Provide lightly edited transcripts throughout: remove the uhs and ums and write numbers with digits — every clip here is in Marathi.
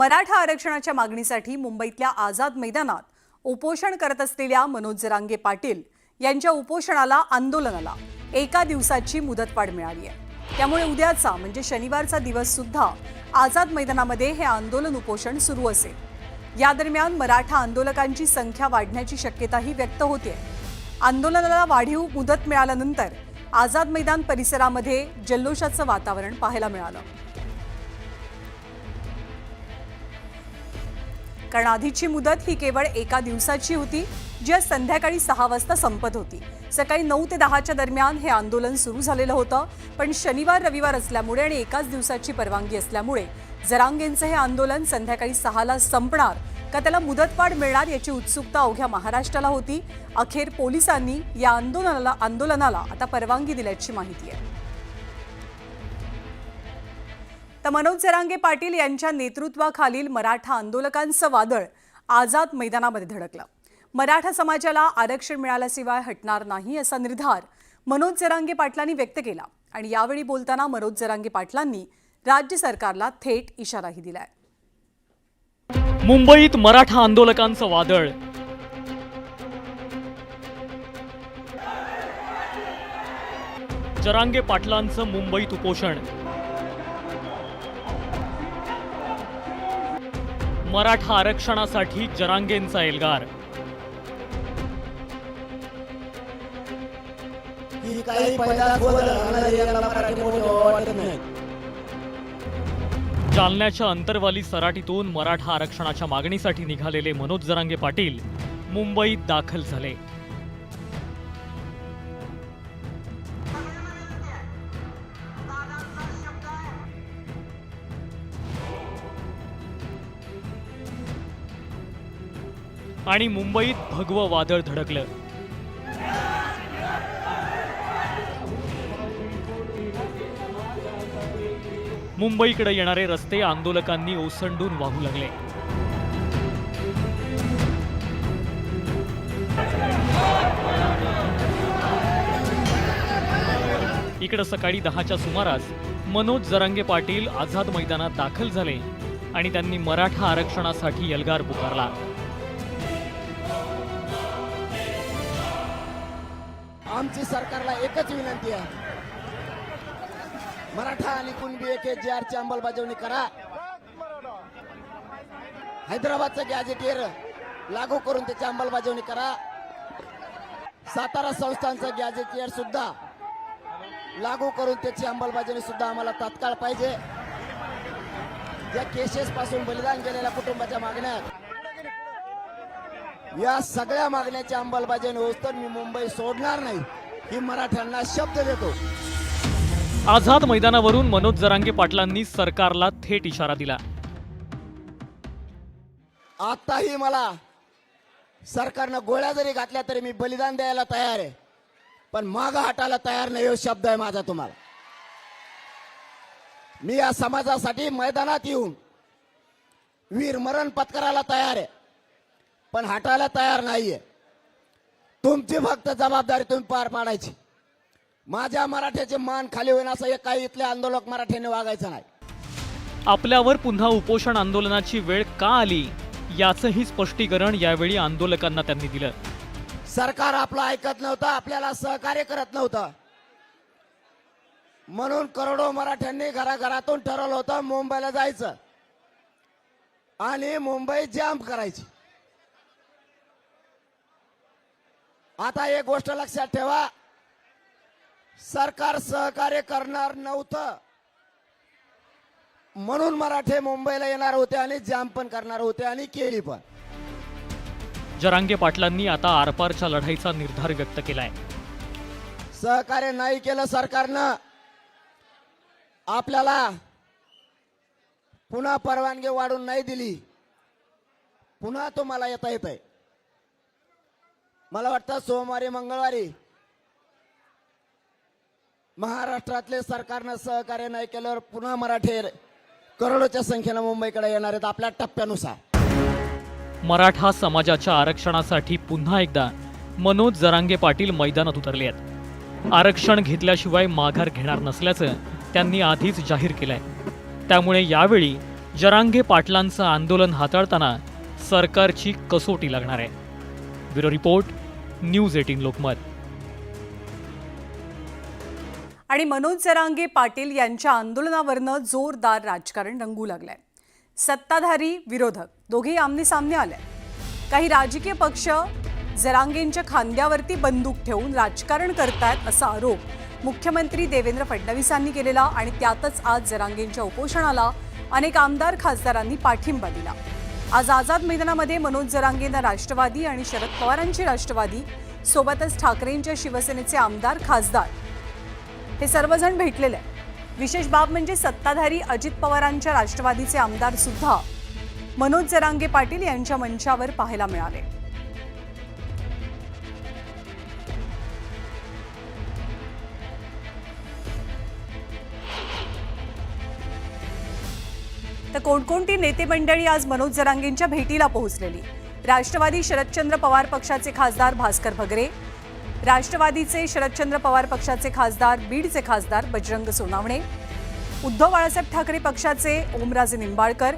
मराठा आरक्षणाच्या मागणीसाठी मुंबईतल्या आझाद मैदानात उपोषण करत असलेल्या मनोज जरांगे पाटील यांच्या उपोषणाला आंदोलनाला एका दिवसाची मुदतवाढ मिळाली आहे। त्यामुळे उद्याचा म्हणजे शनिवारचा दिवस सुद्धा आझाद मैदानामध्ये हे आंदोलन उपोषण सुरू असेल। या दरम्यान मराठा आंदोलकांची संख्या वाढण्याची शक्यताही व्यक्त होते। आंदोलनाला वाढीव मुदत मिळाल्यानंतर आझाद मैदान परिसरामध्ये जल्लोषाचं वातावरण पाहायला मिळालं। कारण आधीची मुदत ही केवळ एका दिवसाची होती, जी संध्याकाळी 6 वाजता संपत होती। सकाळी 9 ते 10च्या दरम्यान हे आंदोलन सुरू झालेलं होतं, पण शनिवार रविवार असल्यामुळे आणि एकाच दिवसाची परवानगी असल्यामुळे जरांगेंचं हे आंदोलन संध्याकाळी 6ला संपणार का त्याला मुदतवाढ मिळणार याची उत्सुकता अवघ्या महाराष्ट्राला होती। अखेर पोलिसांनी या आंदोलनाला आता परवानगी दिल्याची माहिती आहे। तर मनोज जरांगे पाटील यांच्या नेतृत्वाखालील मराठा आंदोलकांचं वादळ आझाद मैदानामध्ये धडकलं। मराठा समाजाला आरक्षण मिळाल्याशिवाय हटणार नाही असा निर्धार मनोज जरांगे पाटलांनी व्यक्त केला आणि यावेळी बोलताना मनोज जरांगे पाटलांनी राज्य सरकारला थेट इशाराही दिलाय। मुंबईत मराठा आंदोलकांचं वादळ, जरांगे पाटलांचं मुंबईत उपोषण, मराठा आरक्षणासाठी जरांगेंचा एल्गार। जालन्याच्या अंतरवाली सराटीतून मराठा आरक्षणाच्या मागणीसाठी निघालेले मनोज जरांगे पाटील मुंबईत दाखल झाले। आणि मुंबईत भगवं वादळ धडकलं। मुंबईकडे येणारे रस्ते आंदोलकांनी ओसंडून वाहू लागले। इकडे सकाळी 10च्या सुमारास मनोज जरांगे पाटील आझाद मैदानात दाखल झाले आणि त्यांनी मराठा आरक्षणासाठी एल्गार पुकारला। आमची सरकारला एकच विनंती आहे, मराठा आणि कुणबी AKGRची अंमलबजावणी करा। हैदराबादचं गॅजेटियर लागू करून त्याची अंमलबजावणी करा। सातारा संस्थानचं गॅजेटियर सुद्धा लागू करून त्याची अंमलबजावणी सुद्धा आम्हाला तात्काळ पाहिजे। ज्या केसेस पासून बलिदान गेलेल्या कुटुंबाच्या मागण्या, या सगळ्या मागण्याची अंमलबजावणी होत तर मी मुंबई सोडणार नाही, ही मराठ्यांना शब्द देतो। आझाद मैदानावरून मनोज जरांगे पाटलांनी सरकारला थेट इशारा दिला। आताही मला सरकारनं गोळ्या जरी घातल्या तरी मी बलिदान द्यायला तयार आहे, पण मागं हटायला तयार नाही, हा शब्द आहे माझा तुम्हाला। मी या समाजासाठी मैदानात येऊन वीरमरण पत्करायला तयार आहे, पण हटायला तयार नाहीये। तुमची फक्त जबाबदारी तुम्ही पार पाडायची। माझ्या मराठ्याचे मान खाली होईन असं एक काही इथले आंदोलक मराठ्याने वागायचं नाही। आपल्यावर पुन्हा उपोषण आंदोलनाची वेळ का आली याचंही स्पष्टीकरण यावेळी आंदोलकांना त्यांनी दिलं। सरकार आपलं ऐकत नव्हतं, आपल्याला सहकार्य करत नव्हतं, म्हणून करोडो मराठ्यांनी घराघरातून ठरवलं होतं मुंबईला जायचं आणि मुंबई जाम करायची। आता एक गोष्ट लक्षात ठेवा, सरकार सहकार्य करणार नव्हतं म्हणून मराठे मुंबईला येणार होते आणि जाम पण करणार होते आणि केली पण। जरांगे पाटलांनी आता आरपारच्या लढाईचा निर्धार व्यक्त केलाय। सहकार्य नाही केलं सरकारनं, आपल्याला पुन्हा परवानगी वाढून नाही दिली, पुन्हा तुम्हाला येता येत आहे। मला वाटतं सोमवारी मंगळवारी महाराष्ट्रातले सरकारनं सहकार्य नाही केल्यावर पुन्हा मराठे करोडोच्या संख्येनं मुंबईकडे येणार आहेत आपल्या टप्प्यानुसार। मराठा समाजाच्या आरक्षणासाठी पुन्हा एकदा मनोज जरांगे पाटील मैदानात उतरले आहेत। आरक्षण घेतल्याशिवाय माघार घेणार नसल्याचं त्यांनी आधीच जाहीर केलंय। त्यामुळे यावेळी जरांगे पाटलांचं आंदोलन हाताळताना सरकारची कसोटी लागणार आहे. Bureau report, news 18 Lokmat. आणि मनोज जरांगे पाटील यांच्या आंदोलनावरनं जोरदार राजकारण रंगू लागलंय. सत्ताधारी विरोधक दोघेही आमनेसामने आले. काही राजकीय पक्ष जरांगेंच्या खांद्यावरती बंदूक ठेवून राजकारण करतायत असा आरोप मुख्यमंत्री देवेंद्र फडणवीसांनी केलेला आणि त्यातच आज जरांगेंच्या उपोषणाला अनेक आमदार खासदारांनी पाठिंबा दिला. आज आझाद मैदानामध्ये मनोज जरांगेंना राष्ट्रवादी आणि शरद पवारांची राष्ट्रवादी सोबतच ठाकरेंच्या शिवसेनेचे आमदार खासदार हे सर्वजण भेटलेले आहेत. विशेष बाब म्हणजे सत्ताधारी अजित पवारांच्या राष्ट्रवादीचे आमदार सुद्धा मनोज जरांगे पाटील यांच्या मंचावर पाहायला मिळाले. तर कोणकोणती नेते मंडळी आज मनोज जरांगेंच्या भेटीला पोहोचलेली? राष्ट्रवादी शरदचंद्र पवार पक्षाचे खासदार भास्कर भगरे, राष्ट्रवादीचे शरदचंद्र पवार पक्षाचे खासदार बीडचे खासदार बजरंग सोनावणे, उद्धव बाळासाहेब ठाकरे पक्षाचे ओमराजे निंबाळकर,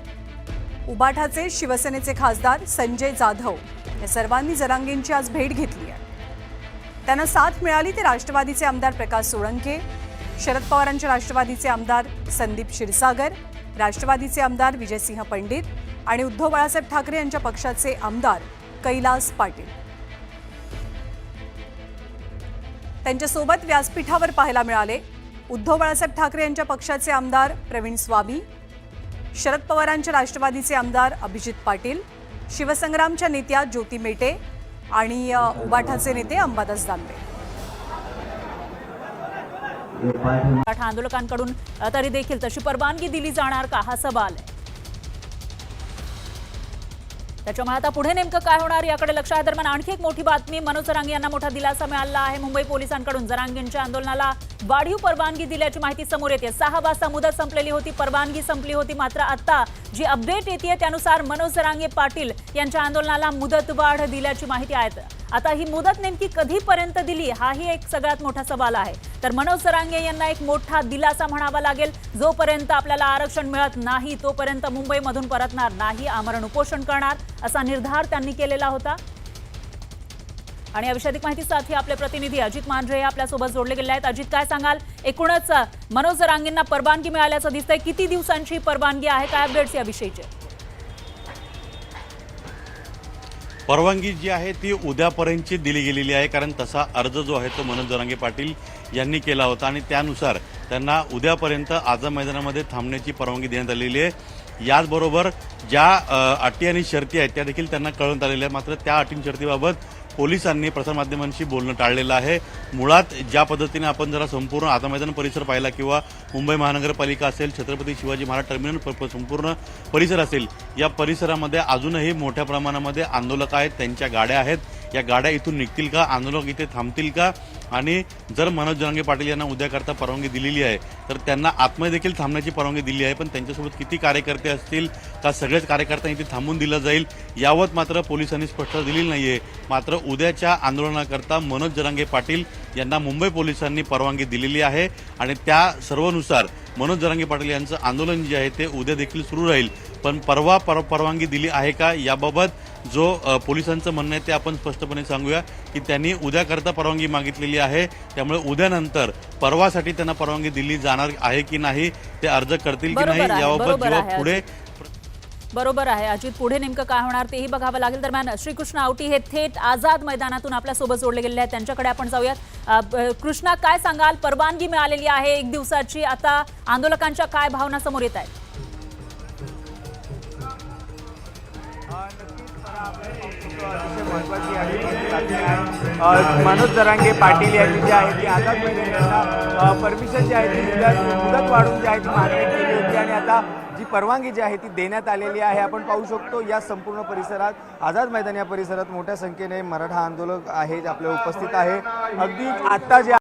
उबाठाचे शिवसेनेचे खासदार संजय जाधव या सर्वांनी जरांगेंची आज भेट घेतली आहे. त्यांना साथ मिळाली ते राष्ट्रवादीचे आमदार प्रकाश सोळंके, शरद पवारांच्या राष्ट्रवादीचे आमदार संदीप क्षीरसागर, राष्ट्रवादीचे आमदार विजयसिंह पंडित आणि उद्धव बाळासाहेब ठाकरे यांच्या पक्षाचे आमदार कैलास पाटील. त्यांच्यासोबत व्यासपीठावर पाहायला मिळाले उद्धव बाळासाहेब ठाकरे यांच्या पक्षाचे आमदार प्रवीण स्वामी, शरद पवारांच्या राष्ट्रवादीचे आमदार अभिजित पाटील, शिवसंग्रामच्या नेत्या ज्योती मेटे आणि उबाठाचे नेते अंबादास दानवे. मराठा आंदोलकांकडून तरी देखील तशी परवानगी दिली जाणार का, हा सवाल आहे. त्याच्यामुळे आता पुढे नेमकं काय होणार याकडे लक्ष आहे. दरम्यान आणखी एक मोठी बातमी, मनोज जरांगे यांना मोठा दिलासा मिळाला आहे. मुंबई पोलिसांकडून जरांगेंच्या आंदोलनाला वाढीव परवानगी दिल्याची माहिती समोर येते. 6 वाजता मुदत संपलेली होती, परवानगी संपली होती. मात्र आता जी अपडेट येते त्यानुसार मनोज जरांगे पाटील यांच्या आंदोलनाला मुदतवाढ दिल्याची माहिती आहे. आता ही मुदत नेमकी कधीपर्यंत दिली हाही एक सगळ्यात मोठा सवाल आहे. तर मनोज जरांगे यांना एक मोठा दिलासा म्हणावा लागेल. जोपर्यंत आपल्याला आरक्षण मिळत नाही तोपर्यंत मुंबईमधून परतणार नाही, आमरण उपोषण करणार असा निर्धार त्यांनी केलेला होता. आणि याविषयी अधिक माहितीसाठी आपले प्रतिनिधी अजित मांढरे आपल्यासोबत जोडले गेले आहेत. अजित, काय सांगाल? एकूणच मनोज जरांगेंना परवानगी मिळाल्याचं दिसतंय. किती दिवसांची परवानगी आहे, काय अपडेट्स याविषयीचे? परवानगी जी आहे ती उद्यापर्यंतची दिली गेलेली आहे, कारण तसा अर्ज जो आहे तो मनोज जरांगे पाटील यांनी केला होता आणि त्यानुसार त्यांना उद्यापर्यंत आझाद मैदानामध्ये थांबण्याची परवानगी देण्यात आलेली आहे. याचबरोबर ज्या अटी आणि शर्ती आहेत त्या देखील त्यांना कळवण्यात आलेल्या आहेत. मात्र त्या अटी शर्तीबाबत पोलिसांनी प्रसारमाध्यमांशी बोलणं टाळलेलं आहे. मुळात ज्या पद्धतीने आपण जरा संपूर्ण आझाद मैदान परिसर पाहिला किंवा मुंबई महानगरपालिका असेल, छत्रपती शिवाजी महाराज टर्मिनल संपूर्ण परिसर असेल, या परिसरामध्ये अजूनही मोठ्या प्रमाणामध्ये आंदोलक आहेत, त्यांच्या गाड्या आहेत. या गाड्या इथून निघतील का, आंदोलक इथे थांबतील का? आणि जर मनोज जरांगे पाटील यांना उद्याकरता परवानगी दिलेली आहे तर त्यांना आतमध्ये देखील थांबण्याची परवानगी दिली आहे. पण त्यांच्यासोबत किती कार्यकर्ते असतील का सगळेच कार्यकर्त्यांनी इथे थांबून दिलं जाईल यावत मात्र पोलिसांनी स्पष्टता दिलेली नाहीये. मात्र उद्याच्या आंदोलनाकरता मनोज जरांगे पाटील यांना मुंबई पोलिसांनी परवानगी दिलेली आहे आणि त्या सर्वानुसार मनोज जरांगे पाटील यांचं आंदोलन जे आहे ते उद्या देखील सुरू राहील. पण परवानगी दिली आहे का याबाबत जो पोलिसांचं म्हणणं आहे ते आपण स्पष्टपणे सांगूया की त्यांनी उद्याकरता परवानगी मागितलेली आहे. त्यामुळे उद्यानंतर परवासाठी त्यांना परवानगी दिली जाणार आहे की नाही, ते अर्ज करतील की नाही याबाबत जेव्हा पुढे. बरोबर आहे अजित, पुढे नेमकं काय होणार तेही बघावं लागेल. दरम्यान श्रीकृष्ण आवटी हे थेट आझाद मैदानातून आपल्यासोबत जोडले गेलेले आहेत, त्यांच्याकडे आपण जाऊयात. कृष्णा, काय सांगाल? परवानगी मिळालेली आहे 1 दिवसाची, आता आंदोलकांच्या काय भावना समोर येत आहेत? महत्वाची आहे मनोज जरांगे पाटील यांनी जी आहे ती आझाद मैदानाला परमिशन जी आहे ती मुदत वाढून जी आहे ती मागणी केली होती आणि आता जी परवानगी जी आहे ती देण्यात आलेली आहे. आपण पाहू शकतो या संपूर्ण परिसरात, आझाद मैदान या परिसरात मोठ्या संख्येने मराठा आंदोलक आहेत आपल्या उपस्थित आहे. अगदी आता जे